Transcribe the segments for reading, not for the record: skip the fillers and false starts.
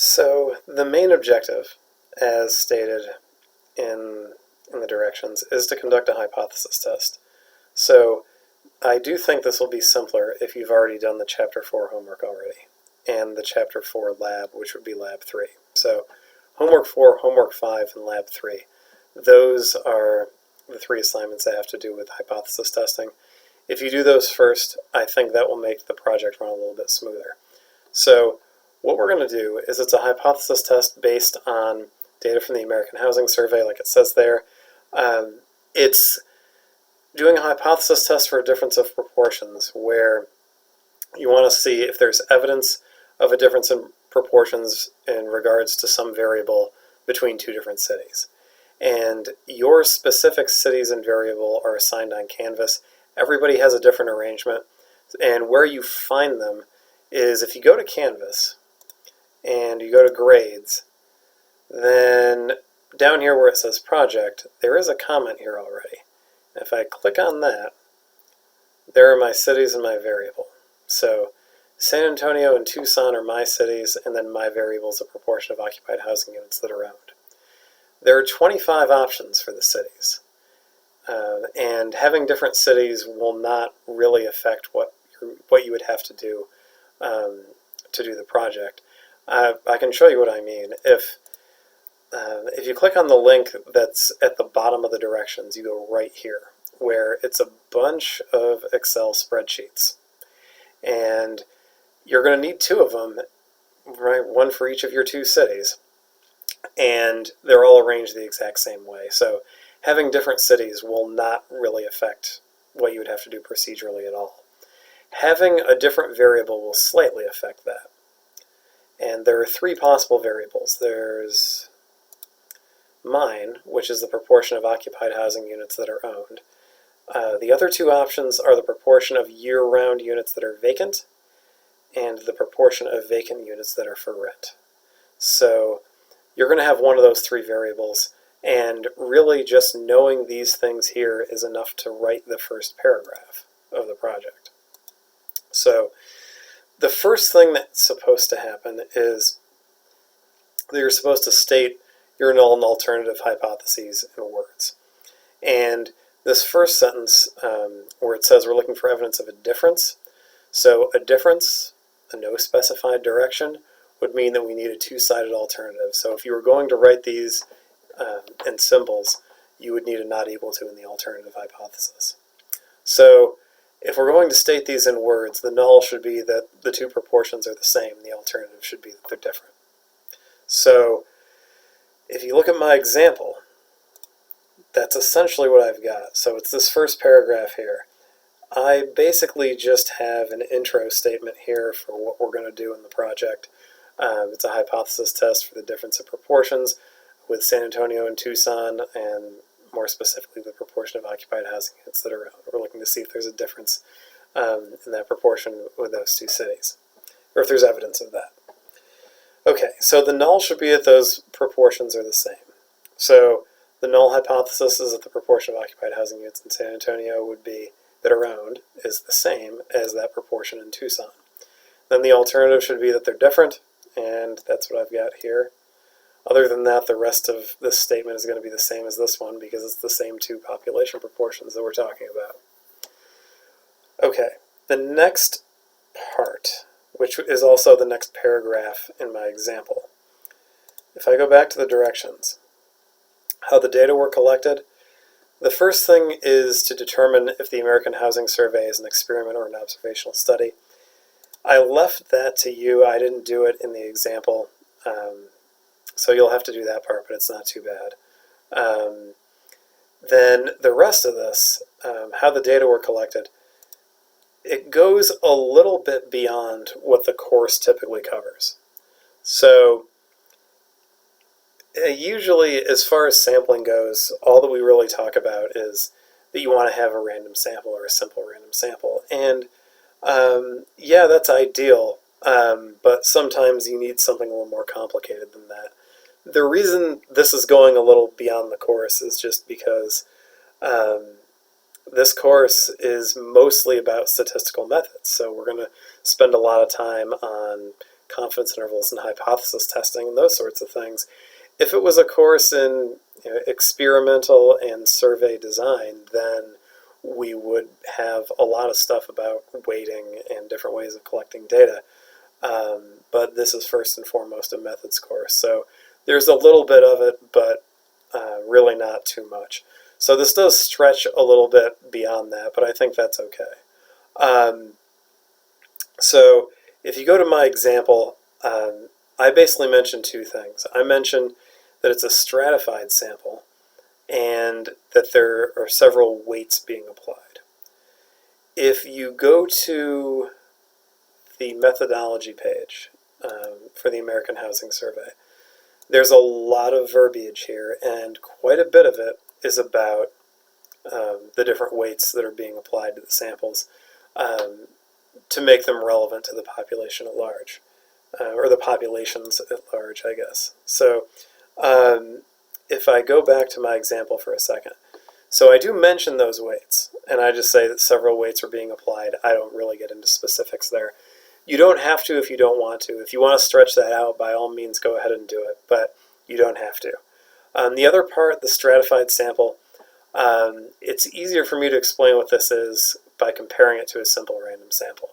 So the main objective, as stated in, in the directions, is to conduct a hypothesis test. So I do think this will be simpler if you've already done the Chapter 4 homework already, and the Chapter 4 lab, which would be Lab 3. So Homework 4, Homework 5, and Lab 3. Those are the three assignments that have to do with hypothesis testing. If you do those first, I think that will make the project run a little bit smoother. So what we're going to do is it's a hypothesis test based on data from the American Housing Survey, like it says there. It's doing a hypothesis test for a difference of proportions, where you want to see if there's evidence of a difference in proportions in regards to some variable between two different cities. And your specific cities and variable are assigned on Canvas. Everybody has a different arrangement, and where you find them is if you go to Canvas and you go to grades, then down here where it says project, there is a comment here already. If I click on that, there are my cities and my variable. So San Antonio and Tucson are my cities, and then my variable is a proportion of occupied housing units that are owned. There are 25 options for the cities, and having different cities will not really affect what you would have to do the project. I can show you what I mean. If you click on the link that's at the bottom of the directions, you go right here, where it's a bunch of Excel spreadsheets. And you're going to need two of them, right? One for each of your two cities. And they're all arranged the exact same way. So having different cities will not really affect what you would have to do procedurally at all. Having a different variable will slightly affect that. And there are three possible variables. There's mine, which is the proportion of occupied housing units that are owned. The other two options are the proportion of year-round units that are vacant and the proportion of vacant units that are for rent. So you're going to have one of those three variables, and really just knowing these things here is enough to write the first paragraph of the project. So the first thing that's supposed to happen is that you're supposed to state your null and alternative hypotheses in words. And this first sentence, where it says we're looking for evidence of a difference, so a difference, a no specified direction, would mean that we need a two-sided alternative. So if you were going to write these in symbols, you would need a not equal to in the alternative hypothesis. So if we're going to state these in words, the null should be that the two proportions are the same, the alternative should be that they're different. So if you look at my example, that's essentially what I've got. So it's this first paragraph here. I basically just have an intro statement here for what we're going to do in the project. It's a hypothesis test for the difference of proportions with San Antonio and Tucson, and more specifically the proportion of occupied housing units that are owned. We're looking to see if there's a difference in that proportion with those two cities, or if there's evidence of that. Okay, so the null should be that those proportions are the same. So the null hypothesis is that the proportion of occupied housing units in San Antonio would be that are owned is the same as that proportion in Tucson. Then the alternative should be that they're different, and that's what I've got here. Other than that, the rest of this statement is going to be the same as this one because it's the same two population proportions that we're talking about. Okay, the next part, which is also the next paragraph in my example. If I go back to the directions, how the data were collected, the first thing is to determine if the American Housing Survey is an experiment or an observational study. I left that to you. I didn't do it in the example, so you'll have to do that part, but it's not too bad. Then the rest of this, how the data were collected, it goes a little bit beyond what the course typically covers. So usually, as far as sampling goes, all that we really talk about is that you want to have a random sample or a simple random sample. And yeah, that's ideal, but sometimes you need something a little more complicated than that. The reason this is going a little beyond the course is just because this course is mostly about statistical methods. So we're going to spend a lot of time on confidence intervals and hypothesis testing and those sorts of things. If it was a course in experimental and survey design, then we would have a lot of stuff about weighting and different ways of collecting data. But this is first and foremost a methods course. So there's a little bit of it, but really not too much. So this does stretch a little bit beyond that, but I think that's okay. So if you go to my example, I basically mentioned two things. I mentioned that it's a stratified sample and that there are several weights being applied. If you go to the methodology page for the American Housing Survey, there's a lot of verbiage here, and quite a bit of it is about the different weights that are being applied to the samples to make them relevant to the population at large, or the populations at large, I guess. So if I go back to my example for a second, so I do mention those weights, and I just say that several weights are being applied. I don't really get into specifics there. You don't have to if you don't want to. If you want to stretch that out, by all means, go ahead and do it, but you don't have to. The other part, the stratified sample, it's easier for me to explain what this is by comparing it to a simple random sample.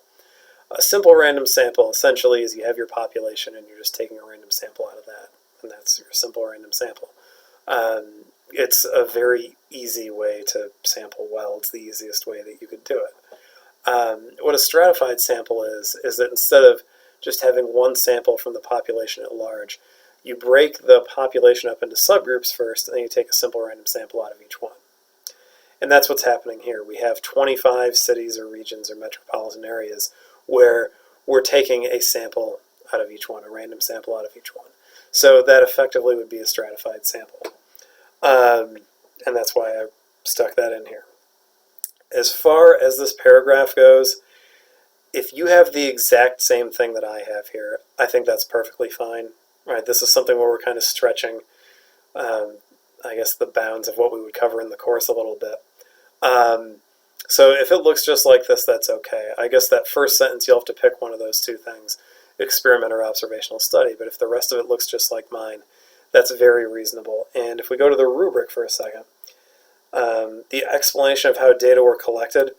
A simple random sample essentially is you have your population and you're just taking a random sample out of that, and that's your simple random sample. It's a very easy way to sample well. It's the easiest way that you could do it. What a stratified sample is that instead of just having one sample from the population at large, you break the population up into subgroups first, and then you take a simple random sample out of each one. And that's what's happening here. We have 25 cities or regions or metropolitan areas where we're taking a sample out of each one, a random sample out of each one. So that effectively would be a stratified sample. And that's why I stuck that in here. As far as this paragraph goes, if you have the exact same thing that I have here, I think that's perfectly fine. Right? This is something where we're kind of stretching, I guess, the bounds of what we would cover in the course a little bit. So if it looks just like this, that's okay. I guess that first sentence, you'll have to pick one of those two things, experiment or observational study, but if the rest of it looks just like mine, that's very reasonable. And if we go to the rubric for a second, the explanation of how data were collected,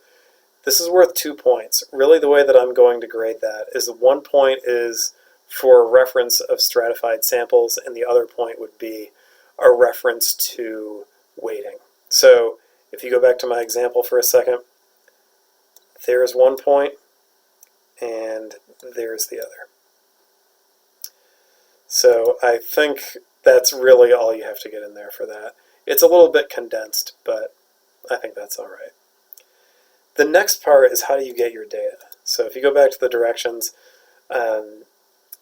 this is worth 2 points. Really, the way that I'm going to grade that is that 1 point is for a reference of stratified samples, and the other point would be a reference to weighting. So if you go back to my example for a second, there's 1 point, and there's the other. So I think that's really all you have to get in there for that. It's a little bit condensed, but I think that's all right. The next part is how do you get your data? So if you go back to the directions,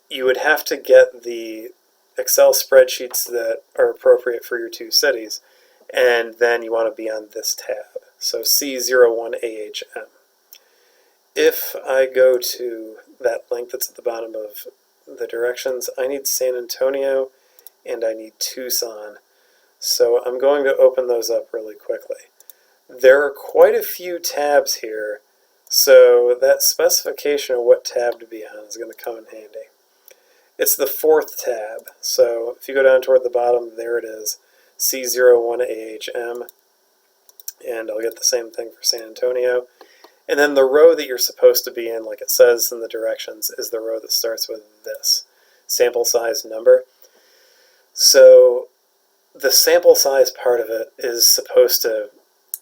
you would have to get the Excel spreadsheets that are appropriate for your two cities, and then you want to be on this tab. So C01AHM. If I go to that link that's at the bottom of the directions, I need San Antonio and I need Tucson. So I'm going to open those up really quickly. There are quite a few tabs here, so that specification of what tab to be on is going to come in handy. It's the 4th tab, so if you go down toward the bottom, there it is, C01AHM, and I'll get the same thing for San Antonio. And then the row that you're supposed to be in, like it says in the directions, is the row that starts with this, sample size number. So the sample size part of it is supposed to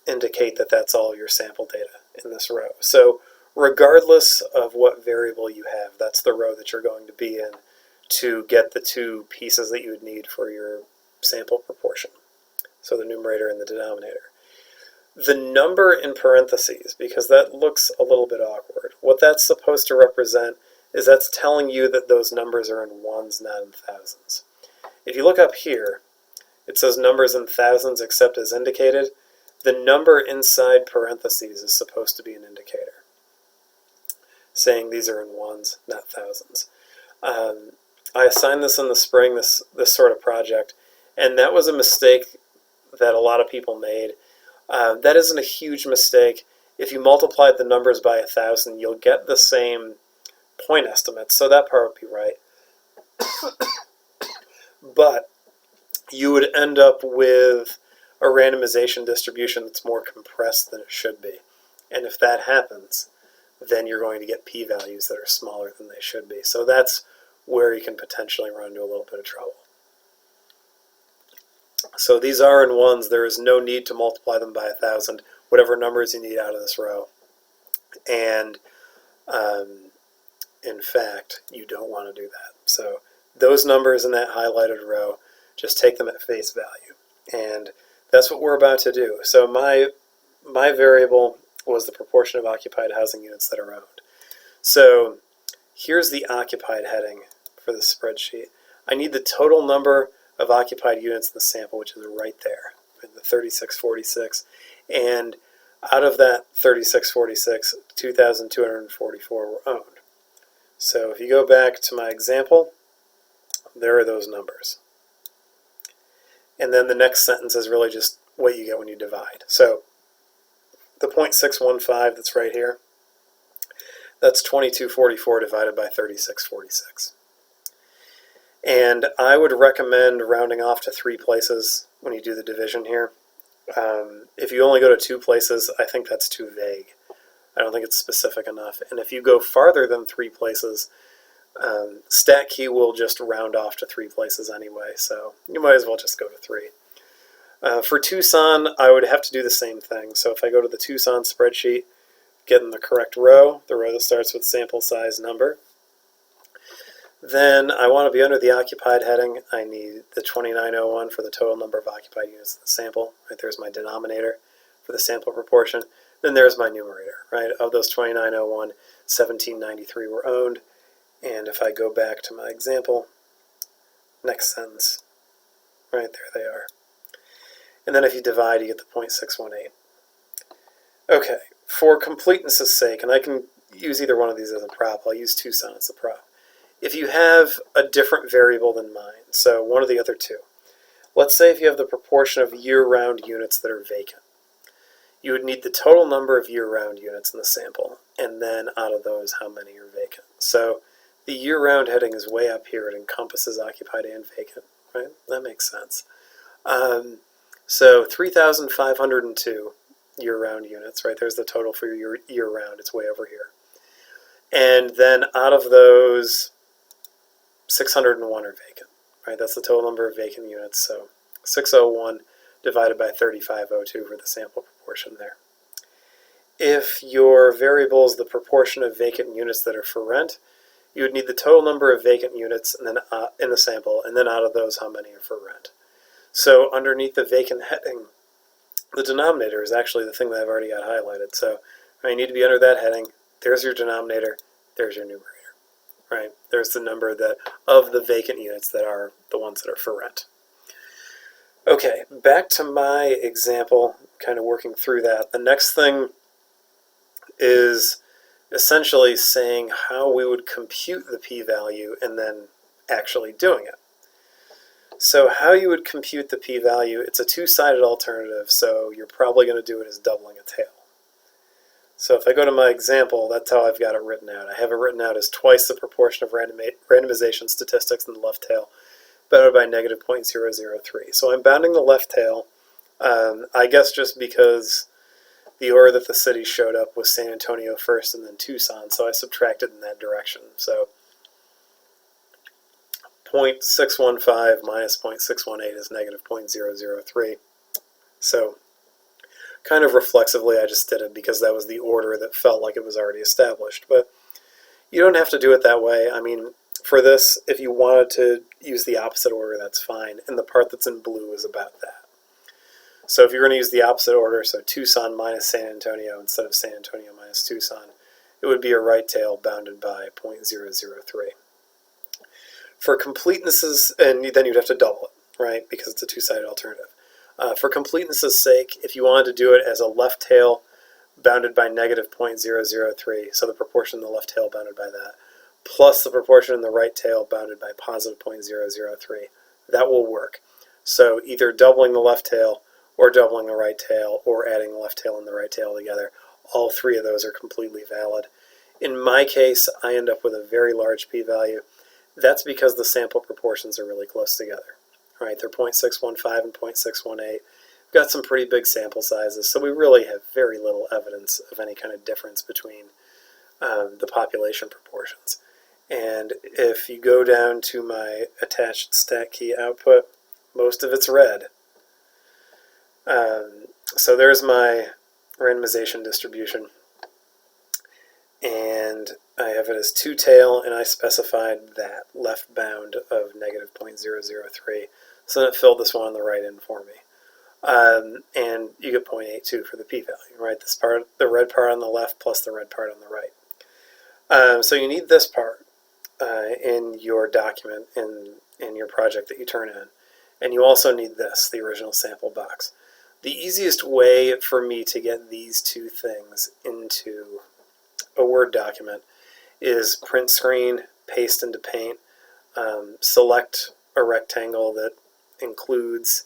indicate that that's all your sample data in this row. So regardless of what variable you have, that's the row that you're going to be in to get the two pieces that you would need for your sample proportion. So the numerator and the denominator. The number in parentheses, because that looks a little bit awkward, what that's supposed to represent is that's telling you that those numbers are in ones, not in thousands. If you look up here, it says numbers in thousands except as indicated. The number inside parentheses is supposed to be an indicator, saying these are in ones, not thousands. I assigned this in the spring, this sort of project, and that was a mistake that a lot of people made. That isn't a huge mistake. If you multiplied the numbers by 1,000, you'll get the same point estimates, so that part would be right. But you would end up with a randomization distribution that's more compressed than it should be. And if that happens, then you're going to get p-values that are smaller than they should be. So that's where you can potentially run into a little bit of trouble. So these are in ones. There is no need to multiply them by 1,000, whatever numbers you need out of this row. And in fact, you don't want to do that. So those numbers in that highlighted row, just take them at face value. And that's what we're about to do. So my variable was the proportion of occupied housing units that are owned. So here's the occupied heading for the spreadsheet. I need the total number of occupied units in the sample, which is right there, in the 3646. And out of that 3646, 2,244 were owned. So if you go back to my example, there are those numbers. And then the next sentence is really just what you get when you divide. So the 0.615 that's right here, that's 2244 divided by 3646. And I would recommend rounding off to 3 places when you do the division here. If you only go to 2 places, I think that's too vague. I don't think it's specific enough. And if you go farther than 3 places, StatKey will just round off to 3 places anyway, so you might as well just go to 3. For Tucson, I would have to do the same thing. So if I go to the Tucson spreadsheet, get in the correct row, the row that starts with sample size number, then I want to be under the occupied heading. I need the 2901 for the total number of occupied units in the sample. Right, there's my denominator for the sample proportion. Then there's my numerator. Right, of those 2901, 1793 were owned. And if I go back to my example, next sentence, right there they are. And then if you divide, you get the 0.618. Okay, for completeness' sake, and I can use either one of these as a prop, I'll use Tucson as a prop. If you have a different variable than mine, so one of the other two, let's say if you have the proportion of year-round units that are vacant, you would need the total number of year-round units in the sample, and then out of those, how many are vacant. So the year-round heading is way up here. It encompasses occupied and vacant, right? That makes sense. So 3,502 year-round units, right? There's the total for your year-round. It's way over here. And then out of those, 601 are vacant, right? That's the total number of vacant units. So 601 divided by 3502 for the sample proportion there. If your variable is the proportion of vacant units that are for rent, you would need the total number of vacant units and then in the sample, and then out of those, how many are for rent. So underneath the vacant heading, the denominator is actually the thing that I've already got highlighted. So you need to be under that heading. There's your denominator. There's your numerator. Right? There's the number that of the vacant units that are the ones that are for rent. Okay, back to my example, kind of working through that. The next thing is essentially saying how we would compute the p-value and then actually doing it. So how you would compute the p-value, it's a two-sided alternative, so you're probably going to do it as doubling a tail. So if I go to my example, that's how I've got it written out. I have it written out as twice the proportion of randomization statistics in the left tail, bounded by negative 0.003. So I'm bounding the left tail, I guess just because the order that the city showed up was San Antonio first and then Tucson, so I subtracted in that direction. So 0.615 minus 0.618 is negative 0.003. So kind of reflexively, I just did it because that was the order that felt like it was already established. But you don't have to do it that way. I mean, for this, if you wanted to use the opposite order, that's fine. And the part that's in blue is about that. So if you're going to use the opposite order, so Tucson minus San Antonio instead of San Antonio minus Tucson, it would be a right tail bounded by 0.003. For completeness, and then you'd have to double it, right, because it's a two-sided alternative. For completeness' sake, if you wanted to do it as a left tail bounded by negative 0.003, so the proportion in the left tail bounded by that, plus the proportion in the right tail bounded by positive 0.003, that will work. So either doubling the left tail or doubling the right tail or adding the left tail and the right tail together, all three of those are completely valid. In my case, I end up with a very large p-value. That's because the sample proportions are really close together. Right? They're 0.615 and 0.618. We've got some pretty big sample sizes, so we really have very little evidence of any kind of difference between the population proportions. And if you go down to my attached stat key output, most of it's red. So there's my randomization distribution. And I have it as two-tail, and I specified that left bound of negative 0.003. So then it filled this one on the right in for me. And you get 0.82 for the p-value, right? This part, the red part on the left plus the red part on the right. So you need this part in your document, in your project that you turn in. And you also need this, the original sample box. The easiest way for me to get these two things into a Word document is print screen, paste into Paint, select a rectangle that includes,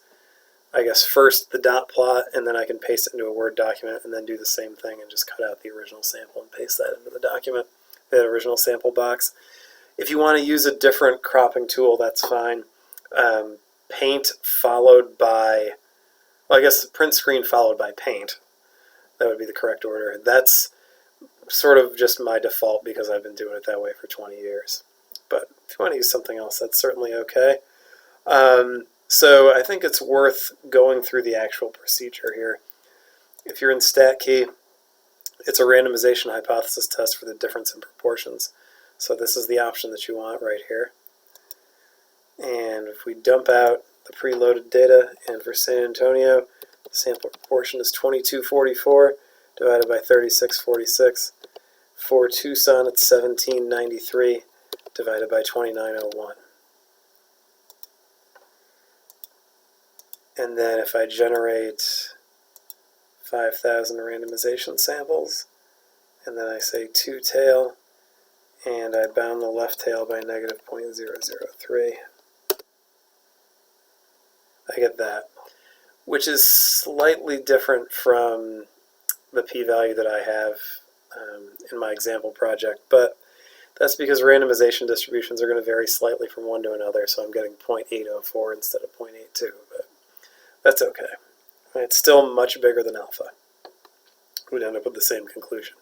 I guess, first the dot plot, and then I can paste it into a Word document and then do the same thing and just cut out the original sample and paste that into the document, the original sample box. If you want to use a different cropping tool, that's fine. Paint followed by, well, I guess print screen followed by Paint. That would be the correct order. That's sort of just my default because I've been doing it that way for 20 years. But if you want to use something else, that's certainly okay. So I think it's worth going through the actual procedure here. If you're in stat key, it's a randomization hypothesis test for the difference in proportions. So this is the option that you want right here. And if we dump out the preloaded data, and for San Antonio, the sample proportion is 2244 divided by 3646. For Tucson, it's 1793 divided by 2901. And then if I generate 5,000 randomization samples, and then I say two-tail, and I bound the left tail by negative 0.003, I get that, which is slightly different from the p-value that I have in my example project, but that's because randomization distributions are going to vary slightly from one to another, so I'm getting 0.804 instead of 0.82, but that's okay. It's still much bigger than alpha. We'd end up with the same conclusion.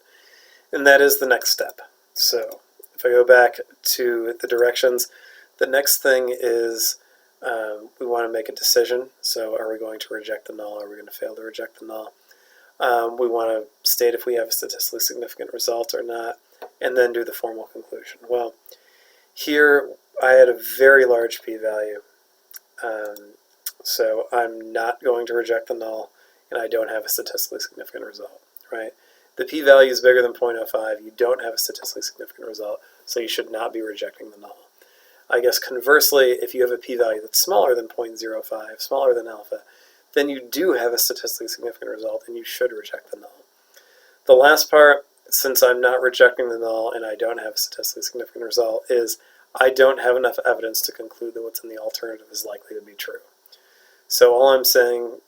And that is the next step. So if I go back to the directions, the next thing is we want to make a decision. So are we going to reject the null? Are we going to fail to reject the null? We want to state if we have a statistically significant result or not, and then do the formal conclusion. Well, here I had a very large p-value, so I'm not going to reject the null, and I don't have a statistically significant result, right? The p-value is bigger than 0.05, you don't have a statistically significant result, so you should not be rejecting the null. I guess conversely, if you have a p-value that's smaller than 0.05, smaller than alpha, then you do have a statistically significant result, and you should reject the null. The last part, since I'm not rejecting the null and I don't have a statistically significant result, is I don't have enough evidence to conclude that what's in the alternative is likely to be true. So all I'm saying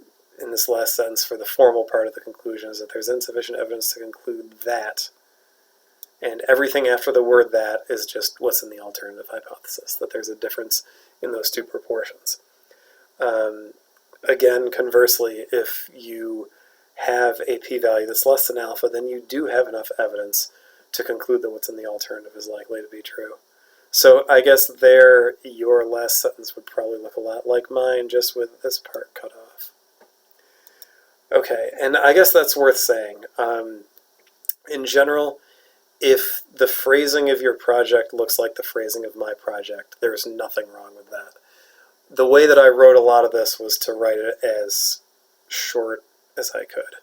in this last sentence for the formal part of the conclusion is that there's insufficient evidence to conclude that, and everything after the word that is just what's in the alternative hypothesis, that there's a difference in those two proportions. Again, conversely, if you have a p-value that's less than alpha, then you do have enough evidence to conclude that what's in the alternative is likely to be true. So I guess there, your last sentence would probably look a lot like mine, just with this part cut off. Okay, and I guess that's worth saying. In general, if the phrasing of your project looks like the phrasing of my project, there's nothing wrong with that. The way that I wrote a lot of this was to write it as short as I could.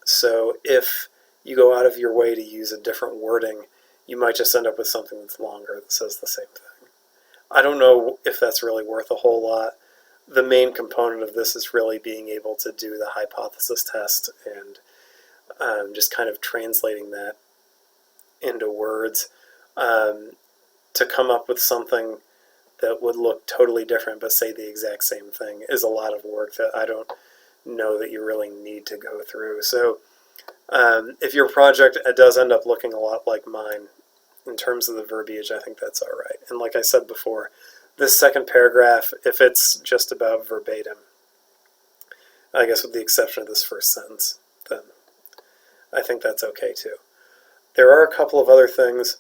So if you go out of your way to use a different wording, you might just end up with something that's longer that says the same thing. I don't know if that's really worth a whole lot. The main component of this is really being able to do the hypothesis test and just kind of translating that into words to come up with something that would look totally different but say the exact same thing is a lot of work that I don't know that you really need to go through. So If your project does end up looking a lot like mine in terms of the verbiage, I think that's all right. And like I said before, this second paragraph, if it's just about verbatim, I guess with the exception of this first sentence, then I think that's okay too. There are a couple of other things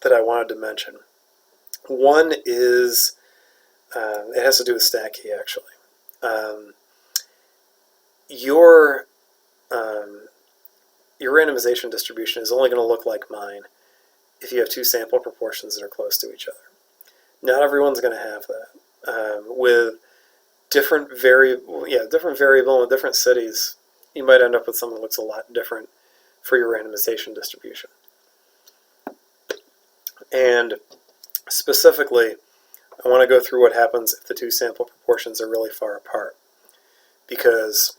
that I wanted to mention. One is, it has to do with stat key actually. Your randomization distribution is only going to look like mine if you have two sample proportions that are close to each other. Not everyone's going to have that. With different variable in different cities, you might end up with something that looks a lot different for your randomization distribution. And specifically, I want to go through what happens if the two sample proportions are really far apart, because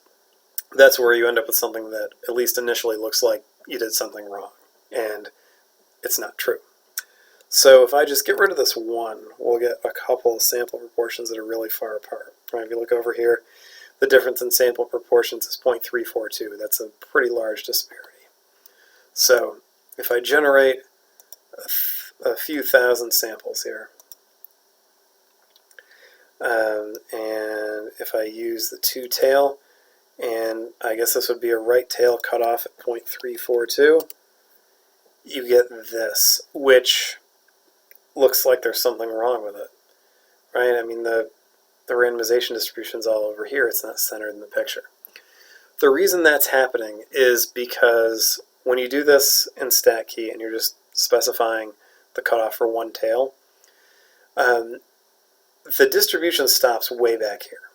that's where you end up with something that at least initially looks like you did something wrong, and it's not true. So if I just get rid of this 1, we'll get a couple of sample proportions that are really far apart. Right, if you look over here, the difference in sample proportions is 0.342. That's a pretty large disparity. So if I generate a few thousand samples here, and if I use the 2 tail, and I guess this would be a right tail cut off at 0.342, you get this, which looks like there's something wrong with it, right? I mean, the randomization distribution's all over here. It's not centered in the picture. The reason that's happening is because when you do this in stat key and you're just specifying the cutoff for 1 tail, the distribution stops way back here,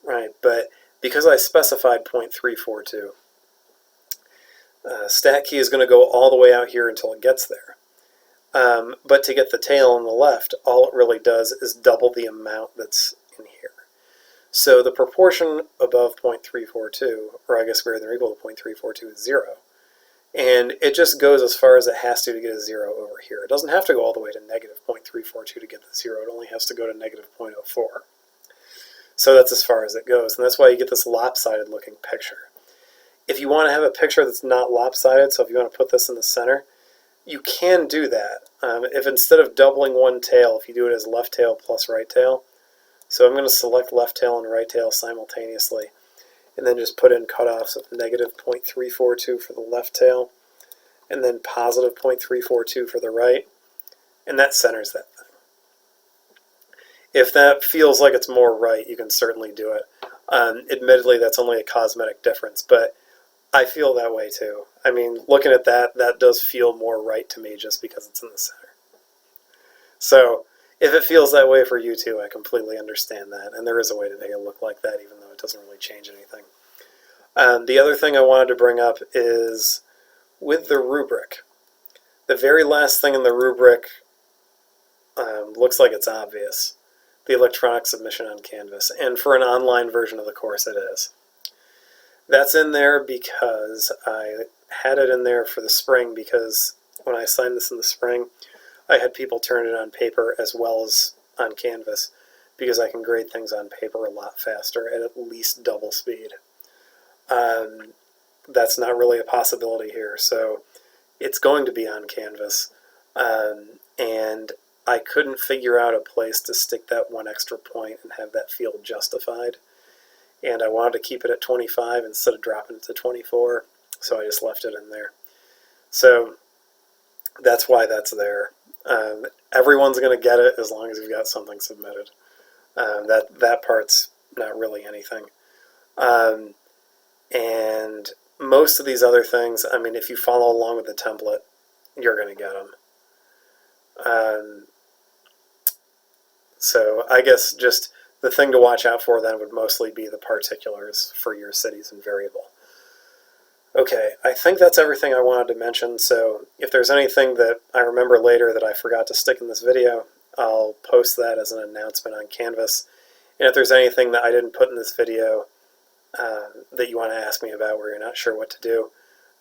right? But because I specified 0.342, stat key is going to go all the way out here until it gets there. But to get the tail on the left, all it really does is double the amount that's in here. So the proportion above 0.342, or I guess greater than or equal to 0.342, is 0. And it just goes as far as it has to get a 0 over here. It doesn't have to go all the way to negative 0.342 to get the 0. It only has to go to negative 0.04. So that's as far as it goes. And that's why you get this lopsided looking picture. If you want to have a picture that's not lopsided, so if you want to put this in the center, you can do that. If instead of doubling 1 tail, if you do it as left tail plus right tail, so I'm going to select left tail and right tail simultaneously, and then just put in cutoffs of negative 0.342 for the left tail, and then positive 0.342 for the right, and that centers that thing. If that feels like it's more right, you can certainly do it. Admittedly, that's only a cosmetic difference, but I feel that way too. I mean, looking at that, that does feel more right to me just because it's in the center. So if it feels that way for you too, I completely understand that. And there is a way to make it look like that, even though it doesn't really change anything. The other thing I wanted to bring up is with the rubric. The very last thing in the rubric looks like it's obvious. The electronic submission on Canvas. And for an online version of the course, it is. That's in there because I had it in there for the spring, because when I assigned this in the spring, I had people turn it on paper as well as on Canvas, because I can grade things on paper a lot faster at least double speed. That's not really a possibility here, so it's going to be on Canvas. And I couldn't figure out a place to stick that 1 extra point and have that field justified. And I wanted to keep it at 25 instead of dropping it to 24, so I just left it in there. So that's why that's there. Everyone's going to get it as long as you've got something submitted. That part's not really anything. And most of these other things, I mean, if you follow along with the template, you're going to get them. So I guess just the thing to watch out for then would mostly be the particulars for your cities and variable. Okay, I think that's everything I wanted to mention, so if there's anything that I remember later that I forgot to stick in this video, I'll post that as an announcement on Canvas. And if there's anything that I didn't put in this video that you want to ask me about where you're not sure what to do,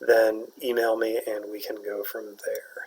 then email me and we can go from there.